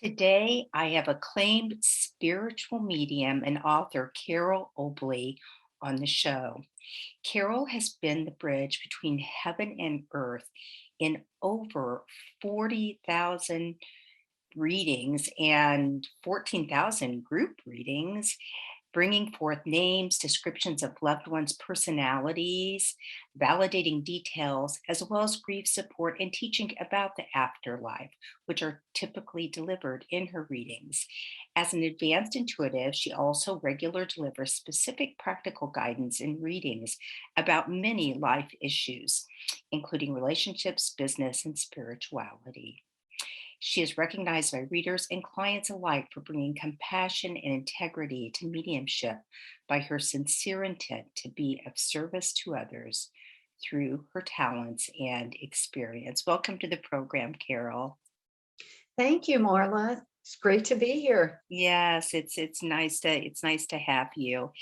Today, I have acclaimed spiritual medium and author Carole Obley on the show. Carole has been the bridge between heaven and earth in over 40,000 readings and 14,000 group readings, bringing forth names, descriptions of loved ones' personalities, validating details, as well as grief support and teaching about the afterlife, which are typically delivered in her readings. As an advanced intuitive, she also regularly delivers specific practical guidance in readings about many life issues, including relationships, business, and spirituality. She is recognized by readers and clients alike for bringing compassion and integrity to mediumship by her sincere intent to be of service to others through her talents and experience. Welcome to the program, Carole. Thank you, Marla. It's great to be here. Yes, it's nice to have you.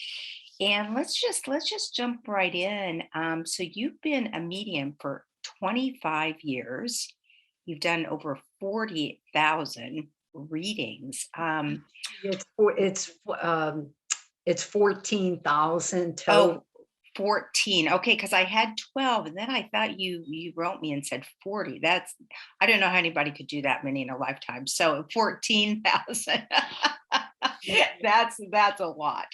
And let's just jump right in. So you've been a medium for 25 years. You've done over 40,000 readings. It's for it's 14,000 Oh, total. 14. Okay, because I had 12 and then I thought you wrote me and said 40. That's I don't know how anybody could do that many in a lifetime. So 14,000. That's a lot.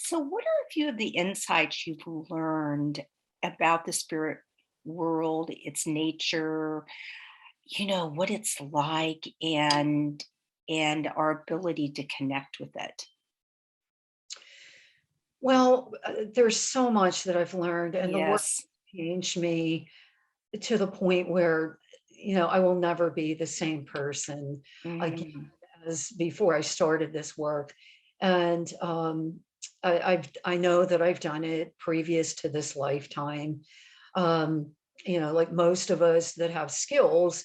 So what are a few of the insights you've learned about the spirit world, its nature, what it's like and our ability to connect with it? Well, there's so much that I've learned, and the work Yes. changed me to the point where, I will never be the same person again Mm, as before I started this work. And I know that I've done it previous to this lifetime. Um, like most of us that have skills.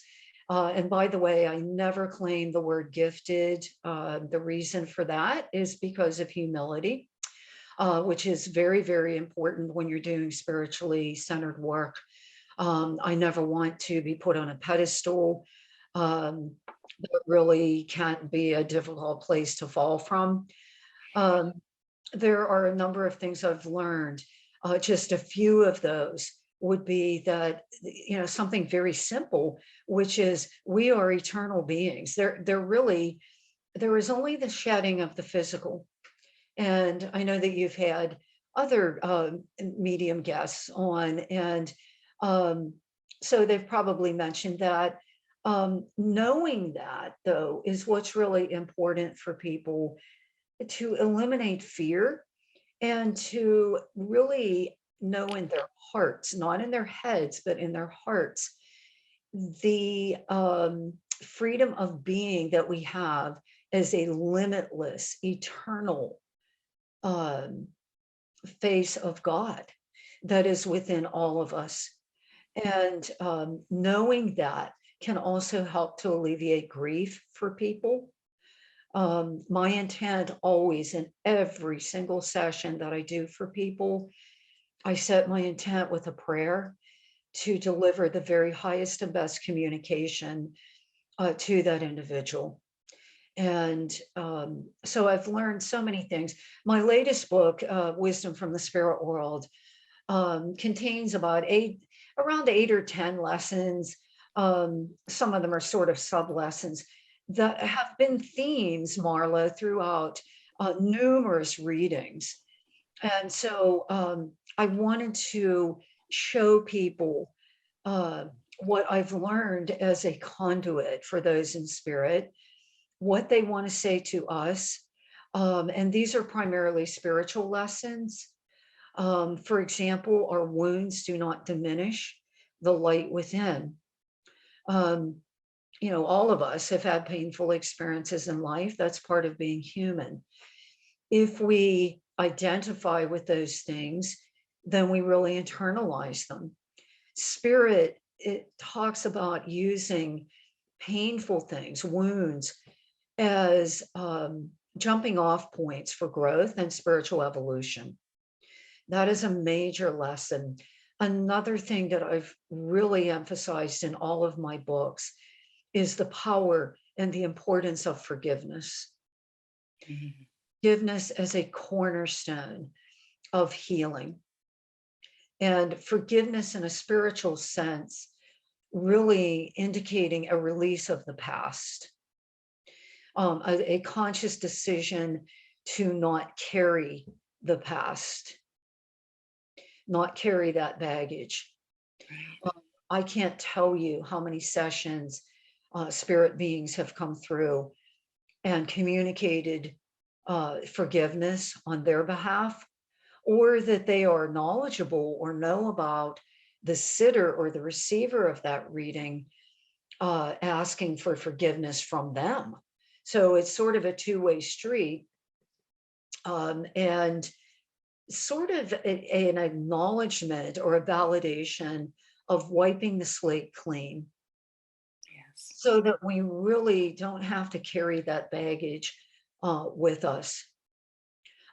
And by the way, I never claim the word gifted. The reason for that is because of humility, which is very, very important when you're doing spiritually centered work. I never want to be put on a pedestal. Um, that really can be a difficult place to fall from. Um, there are a number of things I've learned. Just a few of those would be that, something very simple, which is we are eternal beings. There is only the shedding of the physical. And I know that you've had other medium guests on, and um, so they've probably mentioned that. Knowing that, though, is what's really important for people to eliminate fear and to really know in their hearts, not in their heads, but in their hearts, the freedom of being that we have as a limitless, eternal um, face of God that is within all of us. And knowing that can also help to alleviate grief for people. My intent always in every single session that I do for people, I set my intent with a prayer to deliver the very highest and best communication to that individual. And so I've learned so many things. My latest book, Wisdom from the Spirit World, contains around 8 or 10 lessons. Some of them are sort of sub lessons that have been themes, Marla, throughout numerous readings. And so I wanted to show people uh, what I've learned as a conduit for those in spirit, what they want to say to us. And these are primarily spiritual lessons. For example, our wounds do not diminish the light within. Um, all of us have had painful experiences in life. That's part of being human. If we identify with those things, then we really internalize them. Spirit, it talks about using painful things, wounds, as jumping off points for growth and spiritual evolution. That is a major lesson. Another thing that I've really emphasized in all of my books is the power and the importance of forgiveness. Mhm. Forgiveness as a cornerstone of healing. And forgiveness in a spiritual sense, really indicating a release of the past, a conscious decision to not carry the past, not carry that baggage. Right. I can't tell you how many sessions spirit beings have come through and communicated forgiveness on their behalf, or that they are knowledgeable or know about the sitter or the receiver of that reading asking for forgiveness from them. So it's sort of a two-way street, and sort of an acknowledgement or a validation of wiping the slate clean Yes. so that we really don't have to carry that baggage with us.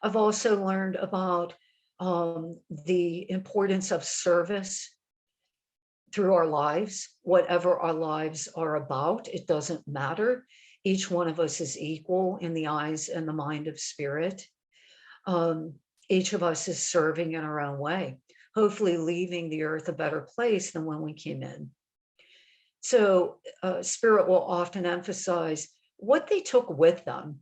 I've also learned about the importance of service through our lives, whatever our lives are about. It doesn't matter. Each one of us is equal in the eyes and the mind of spirit. Um, each of us is serving in our own way, hopefully leaving the earth a better place than when we came in. So, spirit will often emphasize what they took with them.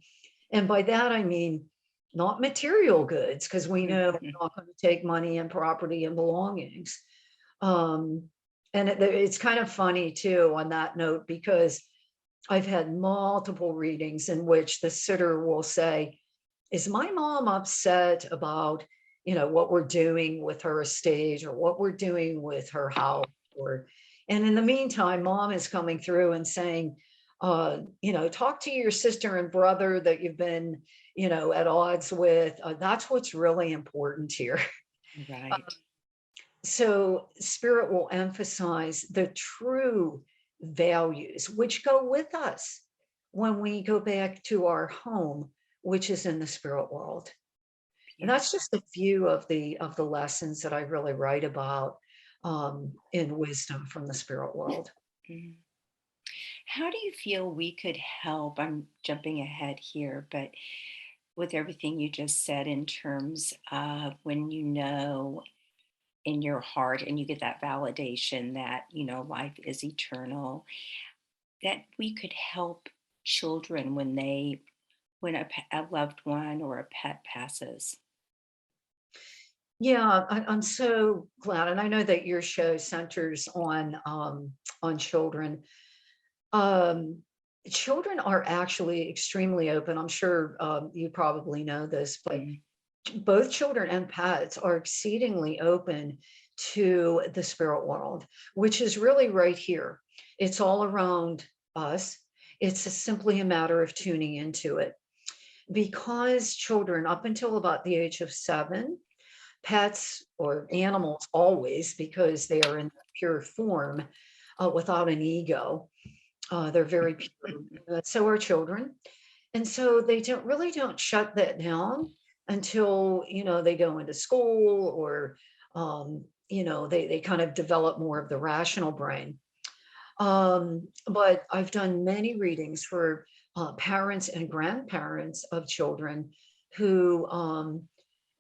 And by that, I mean not material goods, because we know we're Mhm. not going to take money and property and belongings. Um, and it's kind of funny too on that note, because I've had multiple readings in which the sitter will say, is my mom upset about, what we're doing with her estate or what we're doing with her house? Or, and in the meantime, mom is coming through and saying, talk to your sister and brother that you've been, at odds with. That's what's really important here. Right. So spirit will emphasize the true values which go with us when we go back to our home, which is in the spirit world. And that's Beautiful. just a few of the lessons that I really write about in wisdom from the spirit world. Mhm. How do you feel we could help? I'm jumping ahead here, but with everything you just said in terms of when you know in your heart and you get that validation that, life is eternal, that we could help children when a loved one or a pet passes. Yeah, I'm so glad, and I know that your show centers on children. Um, children are actually extremely open. I'm sure you probably know this, but Mhm. both children and pets are exceedingly open to the spirit world, which is really right here. It's all around us. It's simply a matter of tuning into it. Because children, up until about the age of 7, pets or animals always, because they are in pure form without an ego, they're very pure. So are children. And so they don't shut that down until, they go into school or, they kind of develop more of the rational brain. But I've done many readings for parents and grandparents of children who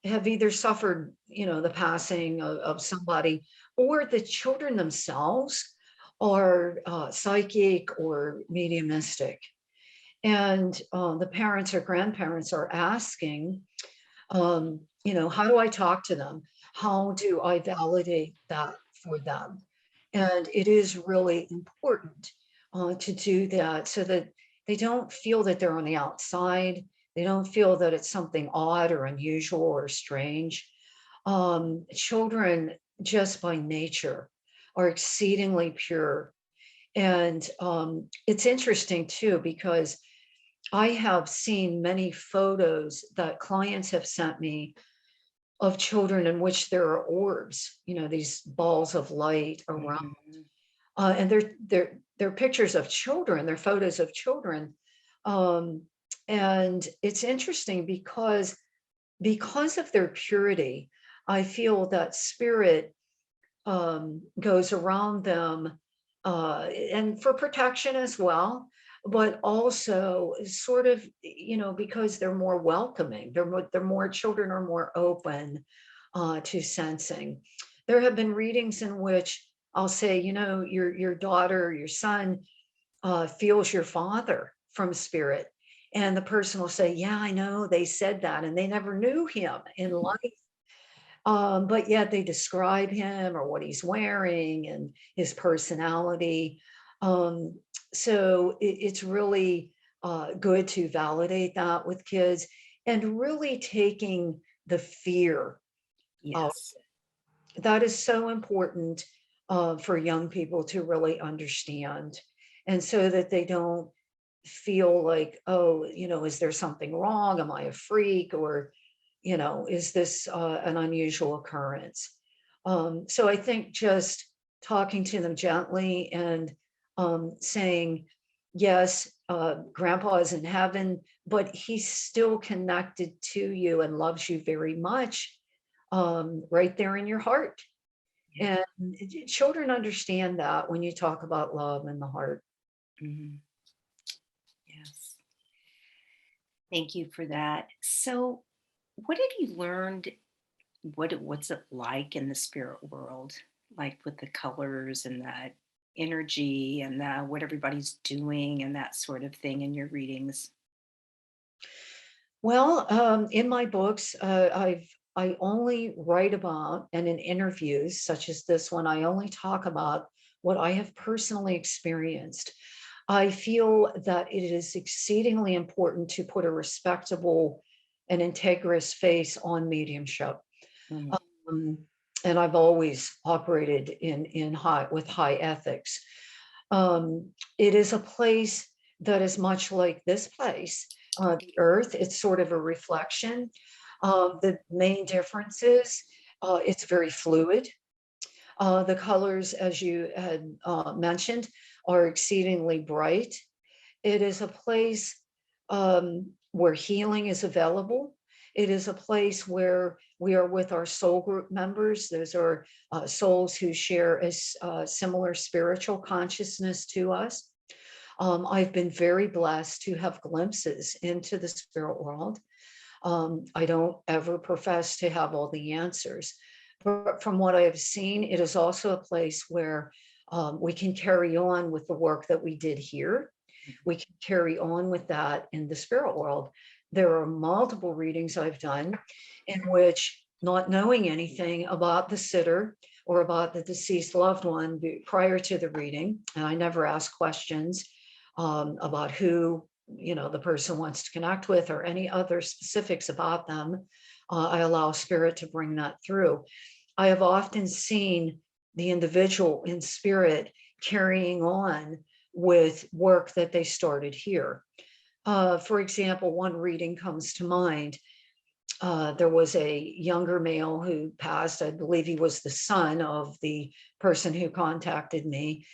have either suffered, the passing of somebody, or the children themselves are psychic or mediumistic. And the parents or grandparents are asking, how do I talk to them? How do I validate that for them? And it is really important to do that so that they don't feel that they're on the outside. They don't feel that it's something odd or unusual or strange. Children, just by nature, are exceedingly pure. And it's interesting too, because I have seen many photos that clients have sent me of children in which there are orbs, these balls of light around. Mhm. And they're pictures of children, they're photos of children. Um, and it's interesting because of their purity, I feel that spirit goes around them and for protection as well. but also sort of, because they're more welcoming, they're more children are more open to sensing. There have been readings in which I'll say, your daughter or your son feels your father from spirit. And the person will say, yeah, I know they said that, and they never knew him in life. But yet they describe him or what he's wearing and his personality. Um, so it's really good to validate that with kids and really taking the fear out. Yes. That is so important for young people to really understand. And so that they don't feel like, oh, is there something wrong? Am I a freak? Or, is this an unusual occurrence? So I think just talking to them gently and saying, yes, grandpa is in heaven, but he's still connected to you and loves you very much, right there in your heart. Yeah. And children understand that when you talk about love and the heart. Mhm. Yes. Thank you for that. So, what have you learned? What's it like in the spirit world? Like with the colors and the energy and what everybody's doing and that sort of thing in your readings? Well, in my books, I only write about, and in interviews such as this one, I only talk about what I have personally experienced. I feel that it is exceedingly important to put a respectable and integrous face on mediumship. Mhm. Um, and I've always operated in high with high ethics. It is a place that is much like this place, the earth. It's sort of a reflection. The main difference is it's very fluid. The colors, as you had mentioned, are exceedingly bright. It is a place where healing is available. It is a place where we are with our soul group members. Those are souls who share a similar spiritual consciousness to us. I've been very blessed to have glimpses into the spirit world. I don't ever profess to have all the answers, but from what I have seen, it is also a place where we can carry on with the work that we did here. We can carry on with that in the spirit world. There are multiple readings I've done in which, not knowing anything about the sitter or about the deceased loved one prior to the reading, and I never ask questions about who the person wants to connect with or any other specifics about them. I allow spirit to bring that through. I have often seen the individual in spirit carrying on with work that they started here. For example, one reading comes to mind. There was a younger male who passed. I believe he was the son of the person who contacted me.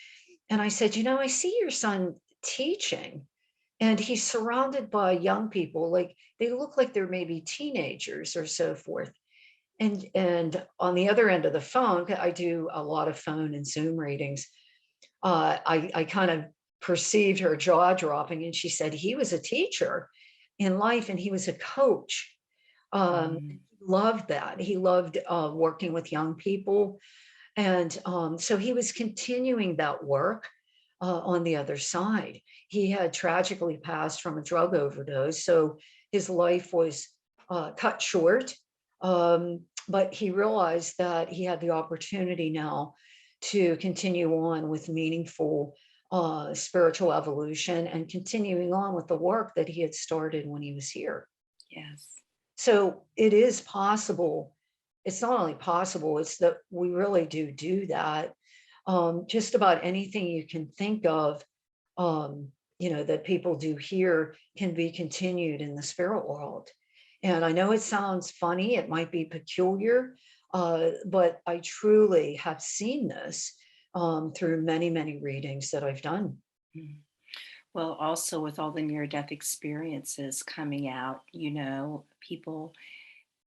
And I said, I see your son teaching, and he's surrounded by young people. Like they look like they're maybe teenagers or so forth. And on the other end of the phone, 'cause I do a lot of phone and Zoom readings, I kind of perceived her jaw dropping, and she said he was a teacher in life and he was a coach. Mhm. He loved that. He loved working with young people. And so he was continuing that work on the other side. He had tragically passed from a drug overdose. So his life was cut short. But he realized that he had the opportunity now to continue on with meaningful spiritual evolution and continuing on with the work that he had started when he was here. Yes. So it is possible. It's not only possible, it's that we really do that. Just about anything you can think of, that people do here can be continued in the spirit world. And I know it sounds funny, it might be peculiar, but I truly have seen this through many, many readings that I've done. Mhm. Well, also with all the near death experiences coming out, people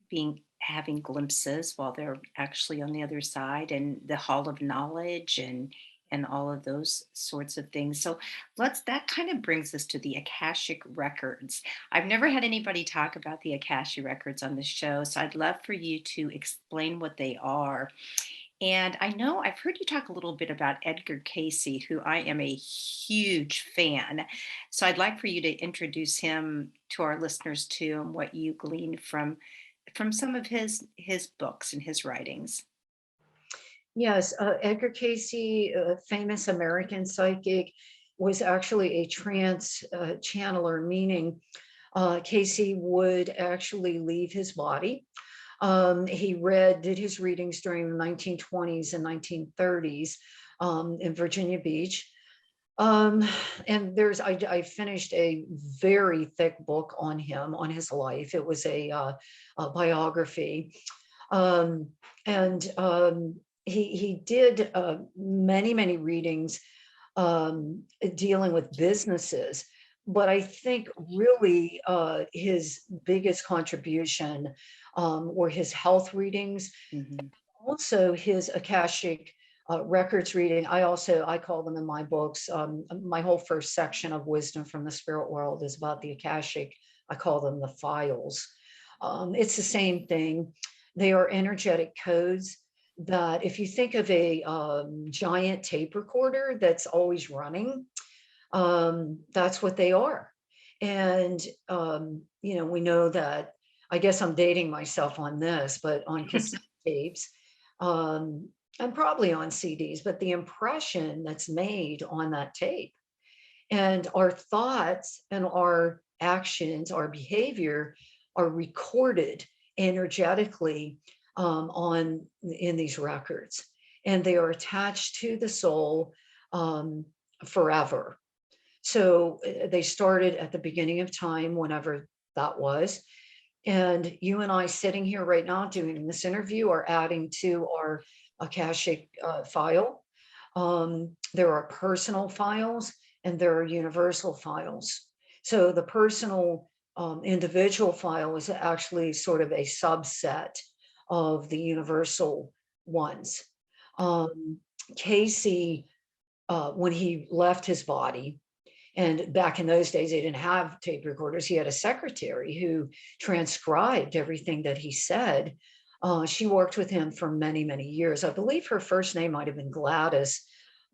being having glimpses while they're actually on the other side and the hall of knowledge and and all of those sorts of things. So that kind of brings us to the Akashic Records. I've never had anybody talk about the Akashic Records on the show, so I'd love for you to explain what they are. And I know I've heard you talk a little bit about Edgar Casey, who I am a huge fan. So I'd like for you to introduce him to our listeners too, and what you gleaned from some of his books and his writings. Yes, Edgar Casey, a famous American psychic, was actually a trance channeler, meaning Casey would actually leave his body. He did his readings during the 1920s and 1930s in Virginia Beach. Um, and I finished a very thick book on him, on his life. It was a biography. Um, and he did many readings dealing with businesses. But I think really his biggest contribution were his health readings, Mhm. also his Akashic records reading. I call them in my books, my whole first section of Wisdom from the Spirit World is about the Akashic. I call them the files. It's the same thing. They are energetic codes that, if you think of a giant tape recorder that's always running, that's what they are. And, we know that, I guess I'm dating myself on this, but on cassette tapes, um, and probably on CDs, but the impression that's made on that tape and our thoughts and our actions, our behavior are recorded energetically in these records, and they are attached to the soul forever. So they started at the beginning of time, whenever that was. And you and I sitting here right now doing this interview are adding to our Akashic file. There are personal files and there are universal files. So the personal individual file is actually sort of a subset of the universal ones. Um, Casey, when he left his body, and back in those days, they didn't have tape recorders. He had a secretary who transcribed everything that he said. She worked with him for many years. I believe her first name might have been Gladys.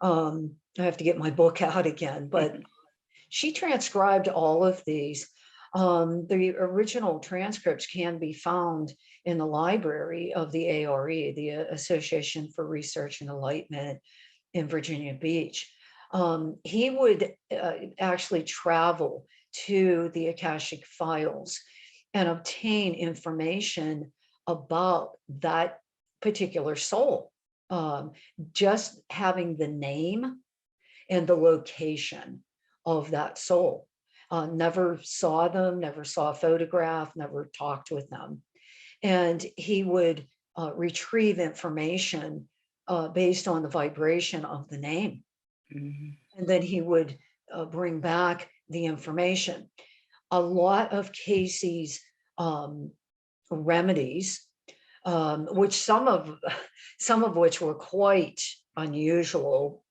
I have to get my book out again, but she transcribed all of these. The original transcripts can be found in the library of the ARE, the Association for Research and Enlightenment in Virginia Beach. He would actually travel to the Akashic files and obtain information about that particular soul. Just having the name and the location of that soul. Never saw them, never saw a photograph, never talked with them. And he would retrieve information based on the vibration of the name. Mhm. And then he would bring back the information. A lot of Casey's remedies, which some of which were quite unusual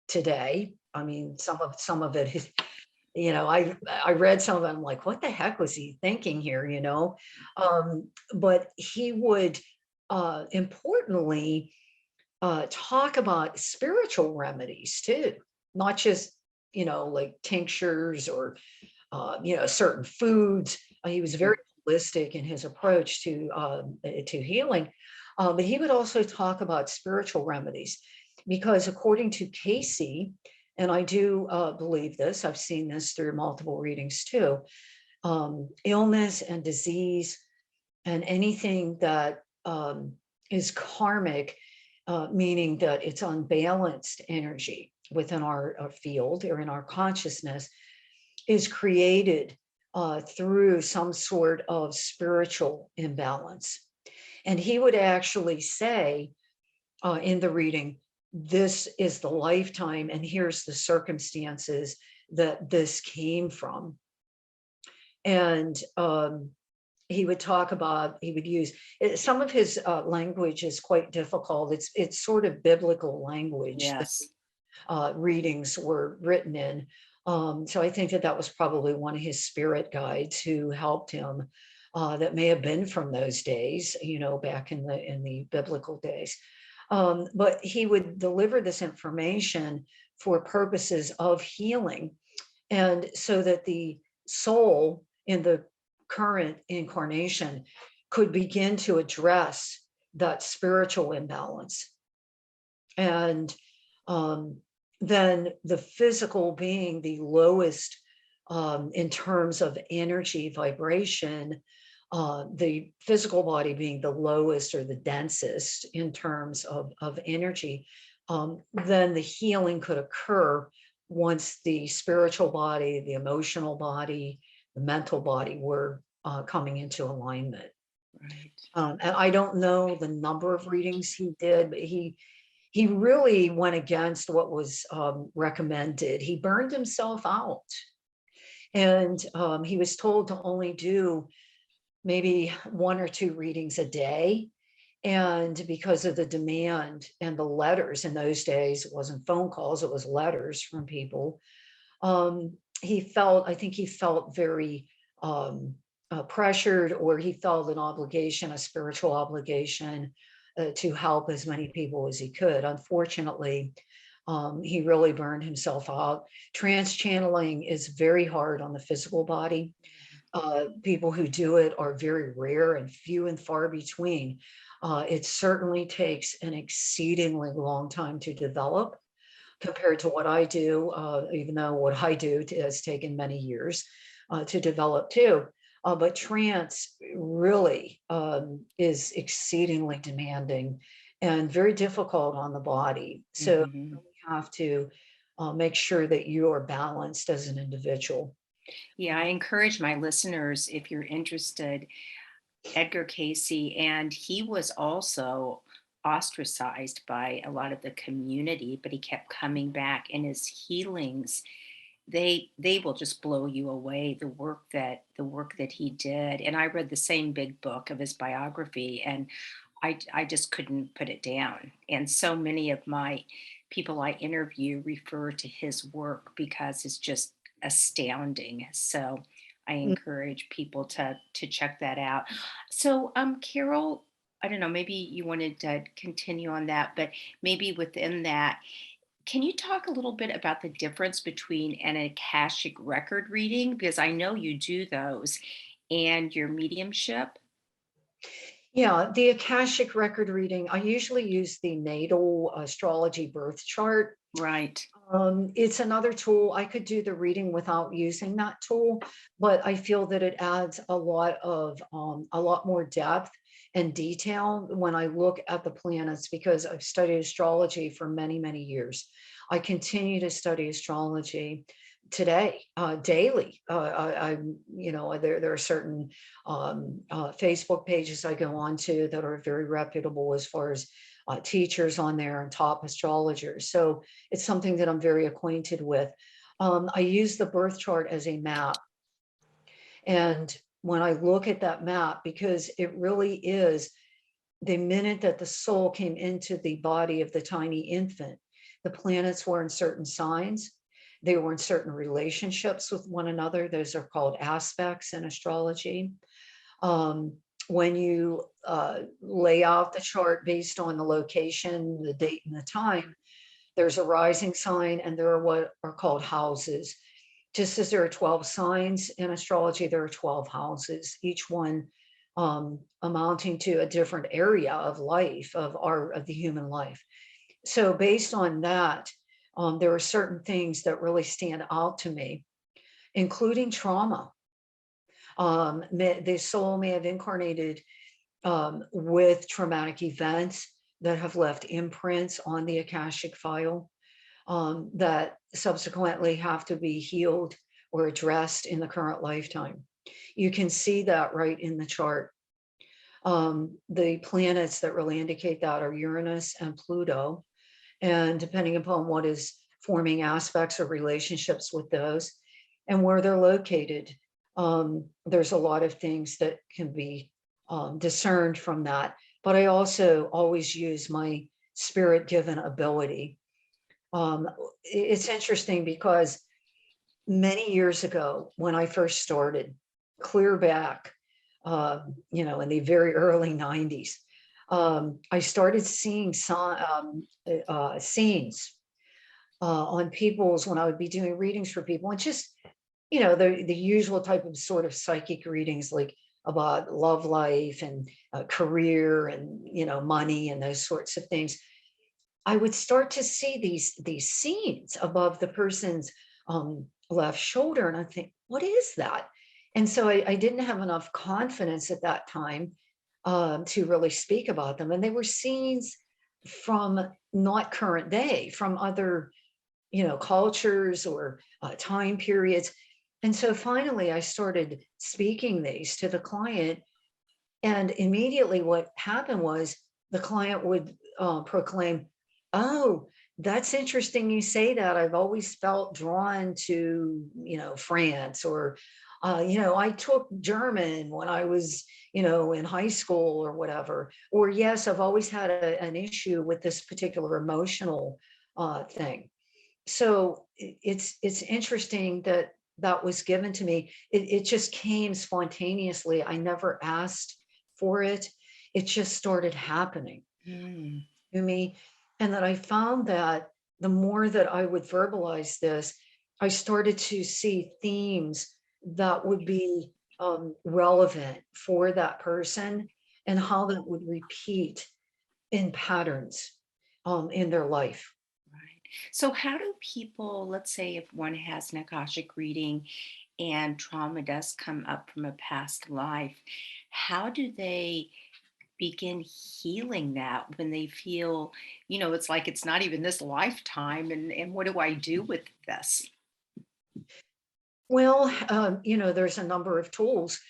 today. I mean, some of it is, I read some of them, like, what the heck was he thinking here, but he would importantly talk about spiritual remedies too, not just, like tinctures or, certain foods. He was very holistic in his approach to healing. But he would also talk about spiritual remedies, because according to Casey, and I do believe this, I've seen this through multiple readings too, illness and disease and anything that is karmic, meaning that it's unbalanced energy within our field or in our consciousness, is created through some sort of spiritual imbalance. And he would actually say in the reading, this is the lifetime, and here's the circumstances that this came from. And he would talk about, he would use some of his language is quite difficult. It's sort of biblical language that Yes. readings were written in. So I think that that was probably one of his spirit guides who helped him. That may have been from those days, back in the biblical days. But he would deliver this information for purposes of healing, and so that the soul in the current incarnation could begin to address that spiritual imbalance. And um, then the physical being the lowest in terms of energy vibration, the physical body being the lowest or the densest in terms of energy, then the healing could occur once the spiritual body, the emotional body, the mental body were coming into alignment. Right. And I don't know the number of readings he did, but he really went against what was recommended. He burned himself out, and he was told to only do maybe 1 or 2 readings a day. And because of the demand and the letters in those days, it wasn't phone calls, it was letters from people. I think he felt very pressured, or he felt an obligation, a spiritual obligation to help as many people as he could. Unfortunately, he really burned himself out. Trance channeling is very hard on the physical body. People who do it are very rare and few and far between. It certainly takes an exceedingly long time to develop compared to what I do, even though what I do has taken many years to develop too. But trance really is exceedingly demanding and very difficult on the body. So Hmm. you have to make sure that you are balanced as an individual. Yeah, I encourage my listeners, if you're interested, Edgar Casey, and he was also ostracized by a lot of the community, but he kept coming back, and his healings, they will just blow you away, the work that he did. And I read the same big book of his biography, and I just couldn't put it down. And so many of my people I interview refer to his work because it's just astounding. So I encourage people to check that out. So Carol, I don't know, maybe you wanted to continue on that, but maybe within that, can you talk a little bit about the difference between an Akashic record reading, because I know you do those, and your mediumship? Yeah, the Akashic record reading, I usually use the natal astrology birth chart. Right. It's another tool. I could do the reading without using that tool, but I feel that it adds a lot more depth and detail when I look at the planets, because I've studied astrology for many, many years. I continue to study astrology today, daily. There are certain Facebook pages I go on to that are very reputable as far as teachers on there and top astrologers. So it's something that I'm very acquainted with. I use the birth chart as a map. And when I look at that map, because it really is the minute that the soul came into the body of the tiny infant, the planets were in certain signs. They were in certain relationships with one another. Those are called aspects in astrology. When you lay out the chart based on the location, the date, and the time, there's a rising sign, and there are what are called houses. Just as there are 12 signs in astrology, there are 12 houses, each one amounting to a different area of life, of the human life. So based on that, there are certain things that really stand out to me, including trauma. The soul may have incarnated with traumatic events that have left imprints on the Akashic file, that subsequently have to be healed or addressed in the current lifetime. You can see that right in the chart. The planets that really indicate that are Uranus and Pluto. And depending upon what is forming aspects or relationships with those and where they're located, There's a lot of things that can be discerned from that. But I also always use my spirit given ability. It's interesting because many years ago, when I first started, clear back, in the very early 90s, I started seeing scenes on people's when I would be doing readings for people, and just the usual type of sort of psychic readings, like about love life and career and money and those sorts of things. I would start to see these scenes above the person's left shoulder, and I think, what is that? And so I didn't have enough confidence at that time to really speak about them. And they were scenes from not current day, from other cultures or time periods. And so finally, I started speaking these to the client, and immediately what happened was the client would proclaim, "Oh, that's interesting you say that. I've always felt drawn to, France, or, I took German when I was, in high school or whatever. Or yes, I've always had an issue with this particular emotional thing." So it's interesting that that was given to me. It just came spontaneously. I never asked for it. It just started happening Mm. to me. And that I found that the more that I would verbalize this, I started to see themes that would be relevant for that person, and how that would repeat in patterns in their life. Right. So, how do people, let's say if one has an Akashic reading and trauma does come up from a past life, how do they begin healing that when they feel, it's like it's not even this lifetime, and what do I do with this? Well, there's a number of tools.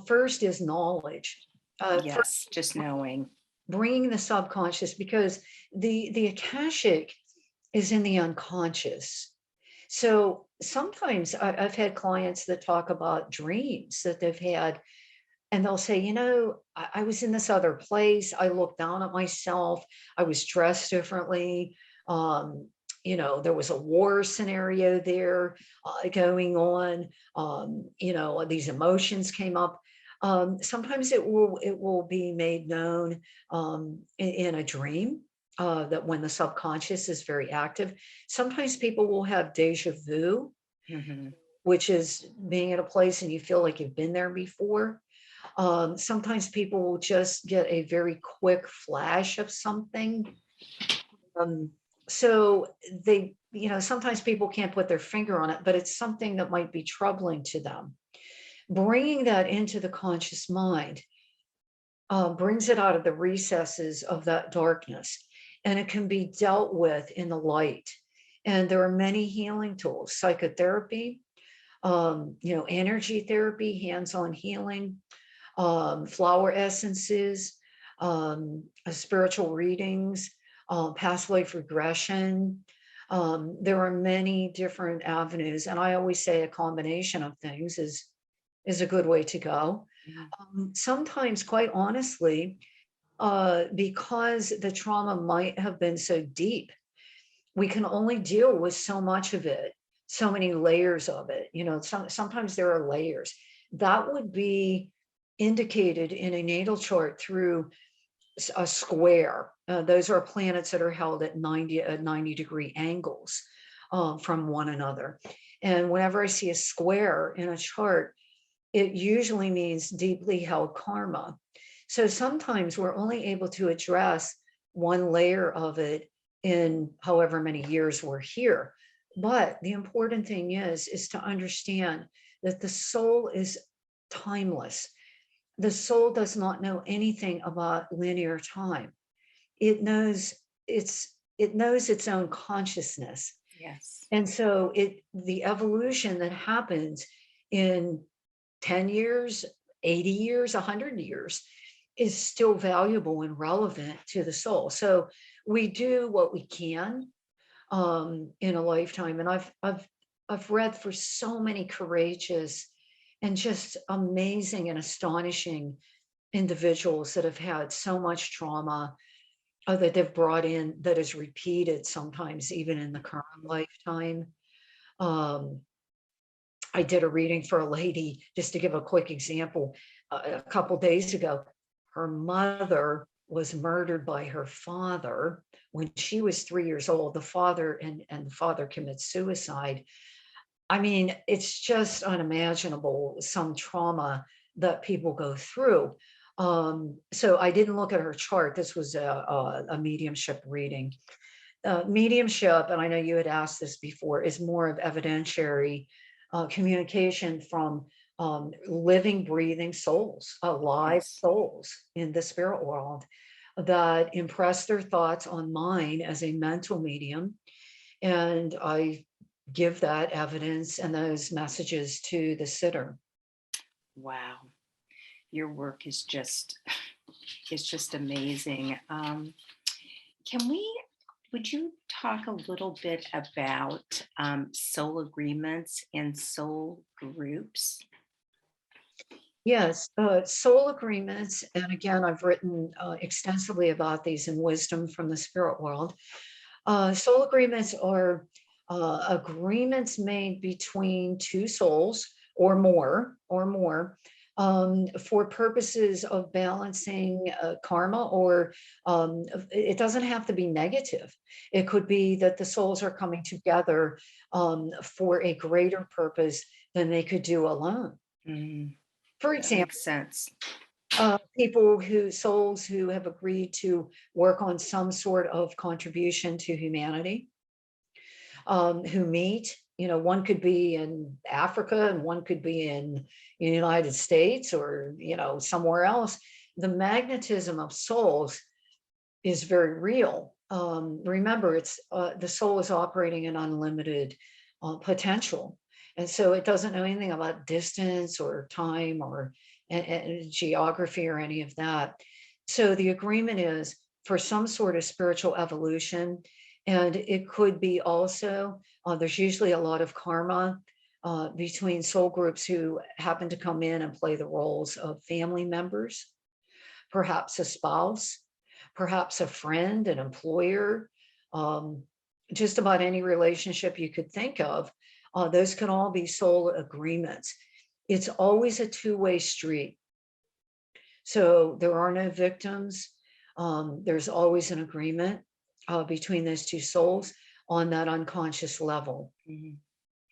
First is knowledge. First, Yes, just knowing. bringing the subconscious, because the akashic is in the unconscious. So sometimes I've had clients that talk about dreams that they've had, and they'll say, I was in this other place. I looked down at myself. I was dressed differently. Um, there was a war scenario there going on. These emotions came up. Sometimes it will be made known in a dream. That when the subconscious is very active, sometimes people will have deja vu, Hmm. which is being at a place and you feel like you've been there before. Sometimes people will just get a very quick flash of something. Um, so sometimes people can't put their finger on it, but it's something that might be troubling to them. Bringing that into the conscious mind brings it out of the recesses of that darkness, and it can be dealt with in the light. And there are many healing tools: psychotherapy, energy therapy, hands-on healing, flower essences, spiritual readings, past life regression. There are many different avenues, and I always say a combination of things is a good way to go. Sometimes, quite honestly, because the trauma might have been so deep, we can only deal with so much of it, so many layers of it. Sometimes there are layers that would be indicated in a natal chart through a square. Those are planets that are held at 90 degree angles from one another. And whenever I see a square in a chart, it usually means deeply held karma. So sometimes we're only able to address one layer of it in however many years we're here. But the important thing is to understand that the soul is timeless. The soul does not know anything about linear time. It knows its own consciousness. Yes. And so the evolution that happens in 10 years, 80 years, 100 years is still valuable and relevant to the soul. So we do what we can in a lifetime. And I've read for so many courageous and just amazing and astonishing individuals that have had so much trauma that they've brought in that is repeated sometimes even in the current lifetime. Um, I did a reading for a lady, just to give a quick example, a couple days ago. Her mother was murdered by her father when she was 3 years old. The father and the father commits suicide. I mean, it's just unimaginable, some trauma that people go through. So I didn't look at her chart. This was a mediumship reading. Mediumship, and I know you had asked this before, is more of evidentiary communication from living, breathing souls, alive Yes. souls in the spirit world that impress their thoughts on mine as a mental medium. And I give that evidence and those messages to the sitter. Wow. Your work is just it's just amazing. Can we would you talk a little bit about soul agreements and soul groups? Yes, soul agreements. And again, I've written extensively about these in Wisdom from the Spirit World. Soul agreements are agreements made between two souls or more, for purposes of balancing karma, or it doesn't have to be negative. It could be that the souls are coming together for a greater purpose than they could do alone. Mm, For that makes example, sense. people who souls who have agreed to work on some sort of contribution to humanity, who meet. One could be in Africa and one could be in the United States, or somewhere else. The magnetism of souls is very real. Remember, it's the soul is operating in unlimited potential, and so it doesn't know anything about distance or time or geography or any of that. So the agreement is for some sort of spiritual evolution, and it could be also there's usually a lot of karma between soul groups who happen to come in and play the roles of family members, perhaps a spouse, perhaps a friend, an employer, um, just about any relationship you could think of. Those can all be soul agreements. It's always a two-way street. So there are no victims. There's always an agreement between those two souls on that unconscious level. Mhm.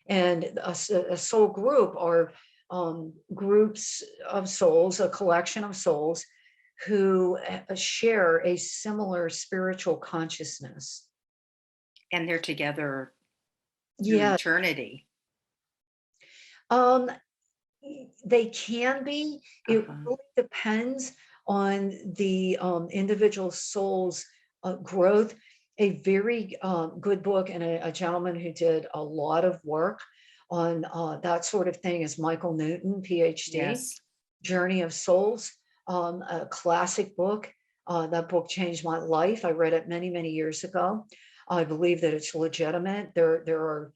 And a soul group are groups of souls, a collection of souls who share a similar spiritual consciousness. And they're together through Yeah, eternity. um, they can be. It Uh-huh. really depends on the individual soul's growth. A very good book, and a gentleman who did a lot of work on that sort of thing is Michael Newton, PhD, Yes. Journey of Souls, a classic book. That book changed my life. I read it many, many years ago. I believe that it's legitimate. There are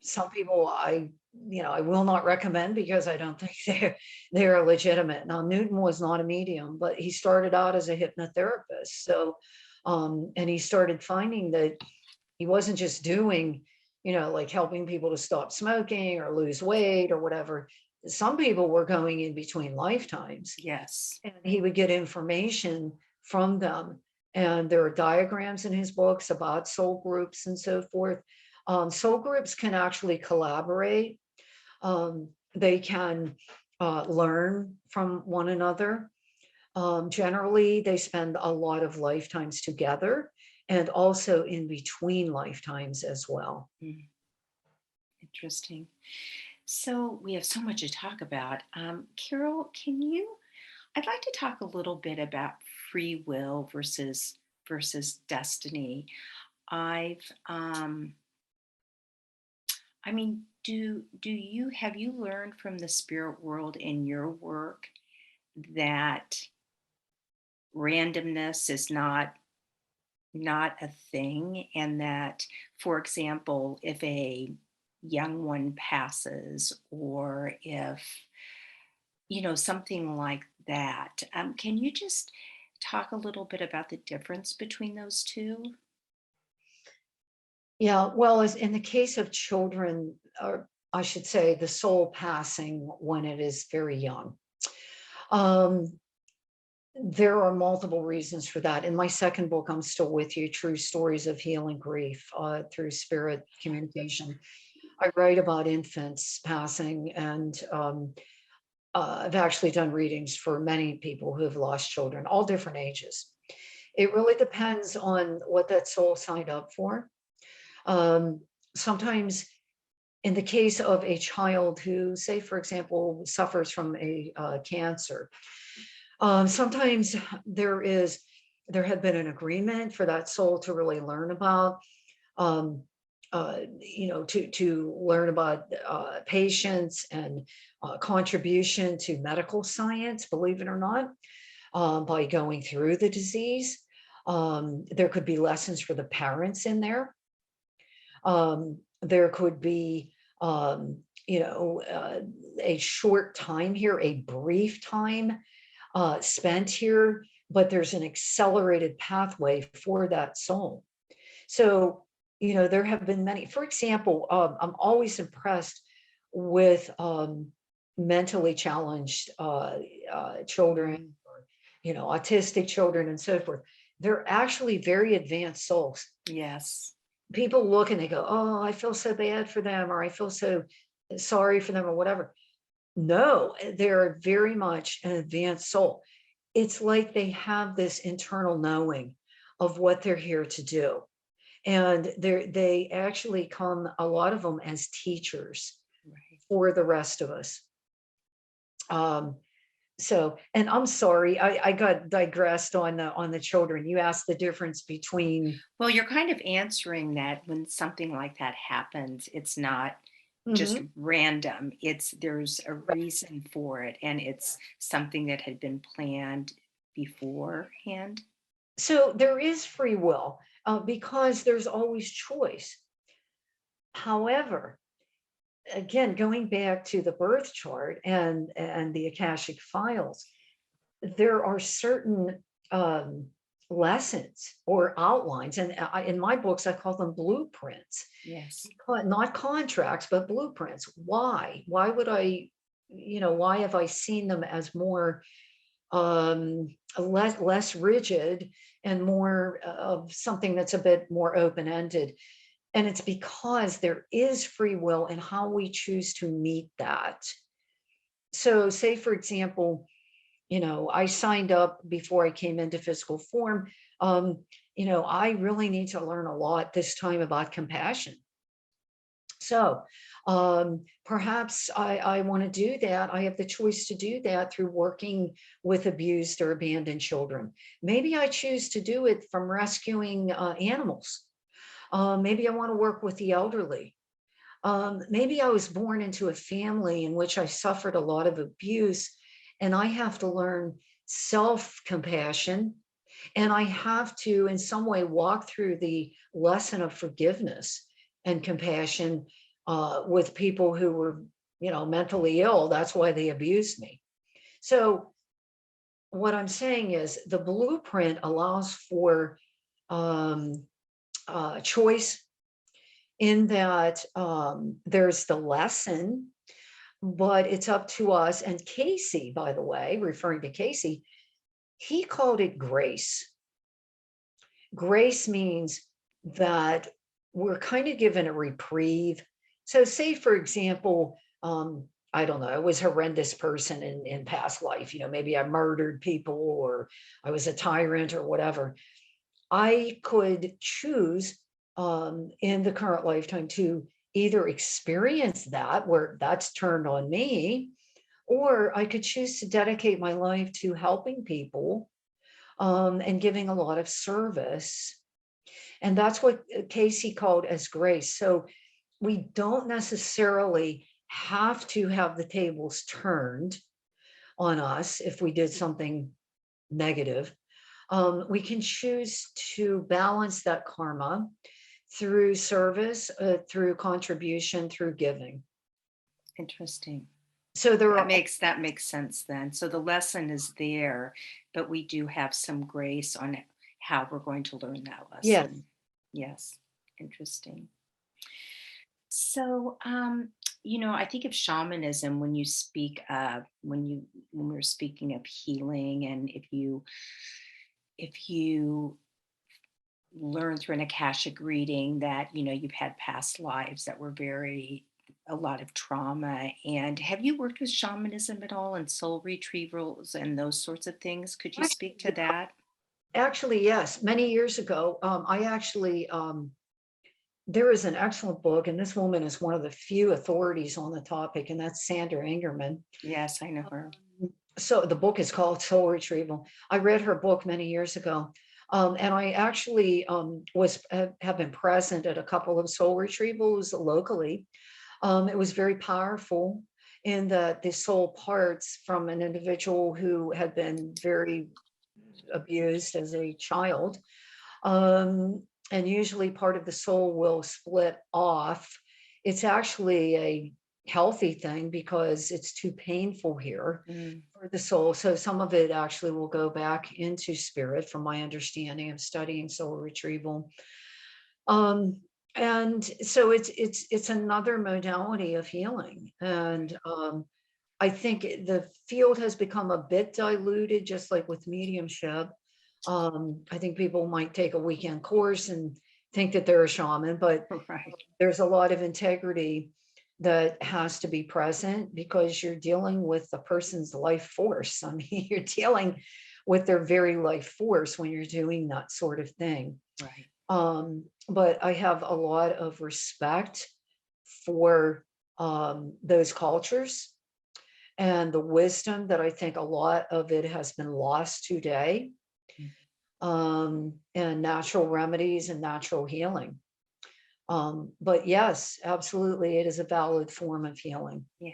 some people I will not recommend because I don't think they're legitimate. Now, Newton was not a medium, but he started out as a hypnotherapist. So, and he started finding that he wasn't just doing, like helping people to stop smoking or lose weight or whatever. Some people were going in between lifetimes, Yes. and he would get information from them. And there are diagrams in his books about soul groups and so forth. Soul groups can actually collaborate. They can learn from one another. Generally, they spend a lot of lifetimes together and also in between lifetimes as well. Mm, interesting. So we have so much to talk about. Carol, I'd like to talk a little bit about free will versus destiny. I've I mean, do you have you learned from the spirit world in your work that randomness is not a thing, and that, for example, if a young one passes, or if, something like that. Can you just talk a little bit about the difference between those two? Yeah, well, as in the case of children, or I should say the soul passing when it is very young. Um, there are multiple reasons for that. In my second book, I'm Still With You, True Stories of Healing Grief through Spirit Communication. I write about infants passing, and I've actually done readings for many people who have lost children, all different ages. It really depends on what that soul signed up for. Um, Sometimes, in the case of a child who, say, for example, suffers from a cancer, sometimes there had been an agreement for that soul to really learn about, um, to learn about patients and contribution to medical science, believe it or not, by going through the disease. There could be lessons for the parents in there. There could be, a short time here, a brief time spent here, but there's an accelerated pathway for that soul. So, there have been many. For example, I'm always impressed with mentally challenged children, or, autistic children, and so forth. They're actually very advanced souls. Yes. People look and they go, "Oh, I feel so bad for them," or "I feel so sorry for them," or whatever. No, they're very much an advanced soul. It's like they have this internal knowing of what they're here to do. And they actually come, a lot of them, as teachers Right. for the rest of us. Um, so, and I'm sorry, I got digressed on the children. You asked the difference between. Well, you're kind of answering that when something like that happens, it's not just Mhm. random. There's a reason for it, and it's something that had been planned beforehand. So there is free will, because there's always choice. However, again, going back to the birth chart and the Akashic files, there are certain lessons or outlines, and in my books I call them blueprints, Yes. not contracts, but blueprints. Why would why have I seen them as more, less rigid, and more of something that's a bit more open-ended? And it's because there is free will in how we choose to meet that. So, say, for example, I signed up before I came into physical form. I really need to learn a lot this time about compassion. So, perhaps I want to do that. I have the choice to do that through working with abused or abandoned children. Maybe I choose to do it from rescuing animals. Maybe I want to work with the elderly. Maybe I was born into a family in which I suffered a lot of abuse, and I have to learn self compassion. And I have to, in some way, walk through the lesson of forgiveness and compassion with people who were, mentally ill. That's why they abused me. So, what I'm saying is the blueprint allows for um, choice, in that there's the lesson, but it's up to us. And Casey, by the way, referring to Casey, he called it grace. Grace means that we're kind of given a reprieve. So, say, for example, I don't know, I was a horrendous person in past life. Maybe I murdered people, or I was a tyrant, or whatever. I could choose, in the current lifetime, to either experience that, where that's turned on me, or I could choose to dedicate my life to helping people, and giving a lot of service. And that's what Casey called as grace. So we don't necessarily have to have the tables turned on us if we did something negative. We can choose to balance that karma through service, through contribution, through giving. Interesting. So there are, That makes sense then. So the lesson is there, but we do have some grace on how we're going to learn that yes, lesson. Yes. Interesting. So, I think of shamanism when you speak of when we were speaking of healing, and if you learn through an Akashic reading that you've had past lives that were very a lot of trauma. And have you worked with shamanism at all and soul retrievals and those sorts of things? Could you speak to that? actually, yes. Many years ago, I actually there is an excellent book, and this woman is one of the few authorities on the topic, and that's Sandra Ingerman. Yes, I know her. So the book is called Soul Retrieval. I read her book many years ago. And I actually have been present at a couple of soul retrievals locally. It was very powerful in that the soul parts from an individual who had been very abused as a child. And usually part of the soul will split off. It's actually a healthy thing because it's too painful here Mm, for the soul. So some of it actually will go back into spirit, from my understanding of studying soul retrieval. Um, and so it's another modality of healing. And I think the field has become a bit diluted, just like with mediumship. I think people might take a weekend course and think that they're a shaman, but right. there's a lot of integrity that has to be present because you're dealing with a person's life force. I mean, you're dealing with their very life force when you're doing that sort of thing. Right. But I have a lot of respect for those cultures and the wisdom that I think a lot of it has been lost today, Mm, and natural remedies and natural healing. But yes, absolutely, it is a valid form of healing. yeah.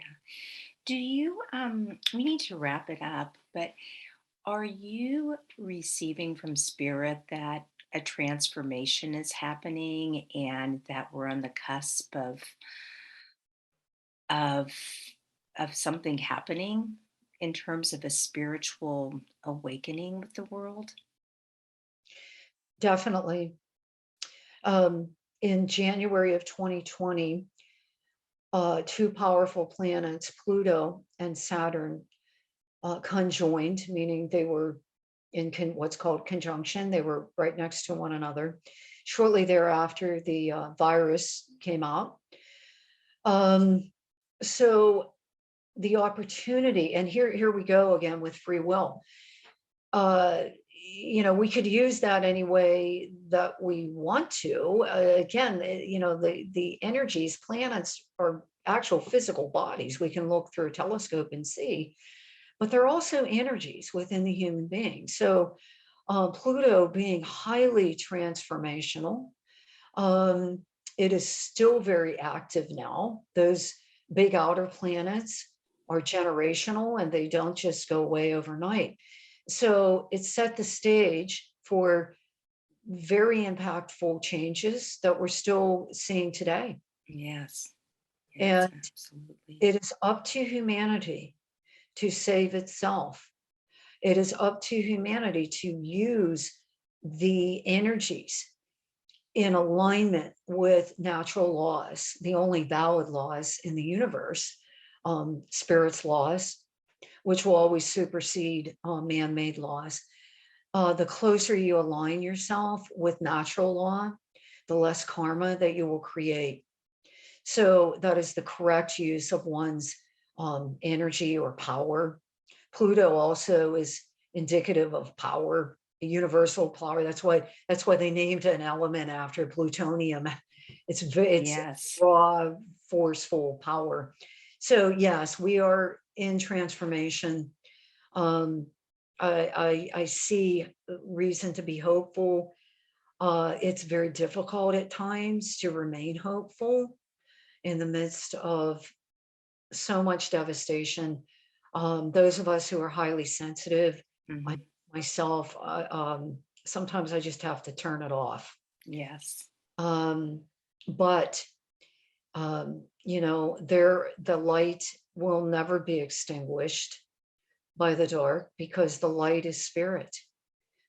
Do you we need to wrap it up, but are you receiving from spirit that a transformation is happening and that we're on the cusp of of something happening in terms of a spiritual awakening with the world? Definitely. Um, in January of 2020, two powerful planets, Pluto and Saturn, conjoined, meaning they were in what's called conjunction. They were right next to one another. Shortly thereafter, the virus came out. Um, so the opportunity, and here we go again with free will. uh, we could use that any way that we want to. Again, the energies, planets are actual physical bodies we can look through a telescope and see, but they're also energies within the human being. So Pluto being highly transformational, um, it is still very active now. Those big outer planets are generational and they don't just go away overnight. So it set the stage for very impactful changes that we're still seeing today. Yes. Yes, And absolutely. it is up to humanity to save itself. It is up to humanity to use the energies in alignment with natural laws, the only valid laws in the universe, spirit's laws, which will always supersede man-made laws. The closer you align yourself with natural law, the less karma that you will create. So that is the correct use of one's energy or power. Pluto also is indicative of power, universal power. That's why they named an element after plutonium. It's Yes. raw, forceful power. So yes, we are in transformation. Um, I see reason to be hopeful. It's very difficult at times to remain hopeful in the midst of so much devastation. Those of us who are highly sensitive, I Mhm. myself, sometimes I just have to turn it off. Yes. Um, but there the light will never be extinguished by the dark because the light is spirit.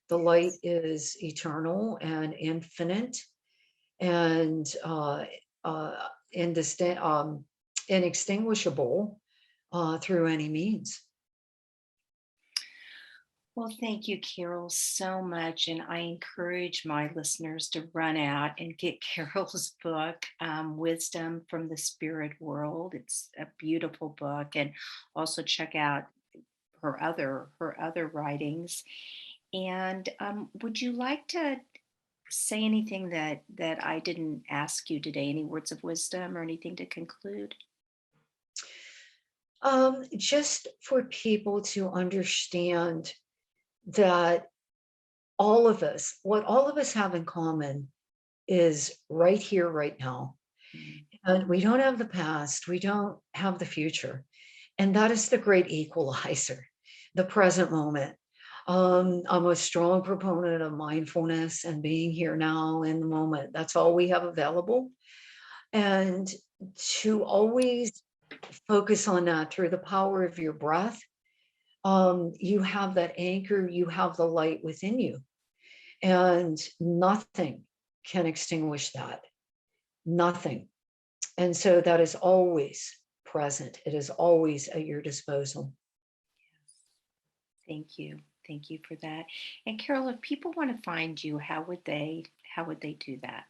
The light Yes. is eternal and infinite and indistinct, inextinguishable through any means. Well, thank you, Carol, so much. And I encourage my listeners to run out and get Carol's book, Wisdom from the Spirit World. It's a beautiful book. And also check out her other writings. And would you like to say anything that I didn't ask you today? Any words of wisdom or anything to conclude? Just for people to understand that what all of us have in common is right here, right now. Mm. And we don't have the past, we don't have the future. And that is the great equalizer, the present moment. I'm a strong proponent of mindfulness and being here now in the moment. That's all we have available. And to always focus on that through the power of your breath, you have that anchor, you have the light within you, and nothing can extinguish that. Nothing. And so that is always present. It is always at your disposal. Thank you. Thank you for that. And Carol, if people want to find you, how would they do that?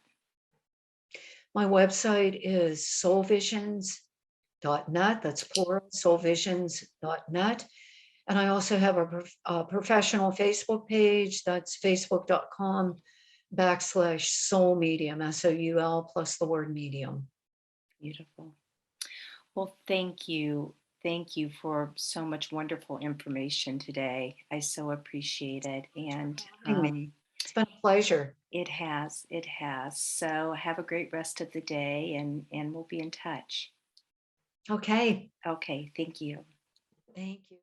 My website is soulvisions.net. That's plural, soulvisions.net. And I also have a professional Facebook page. That's facebook.com/soul medium, SOUL plus the word medium. Beautiful. Well, thank you. Thank you for so much wonderful information today. I so appreciate it. And Having me. It's been a pleasure. it has. So have a great rest of the day and we'll be in touch. Okay. Okay, thank you. Thank you.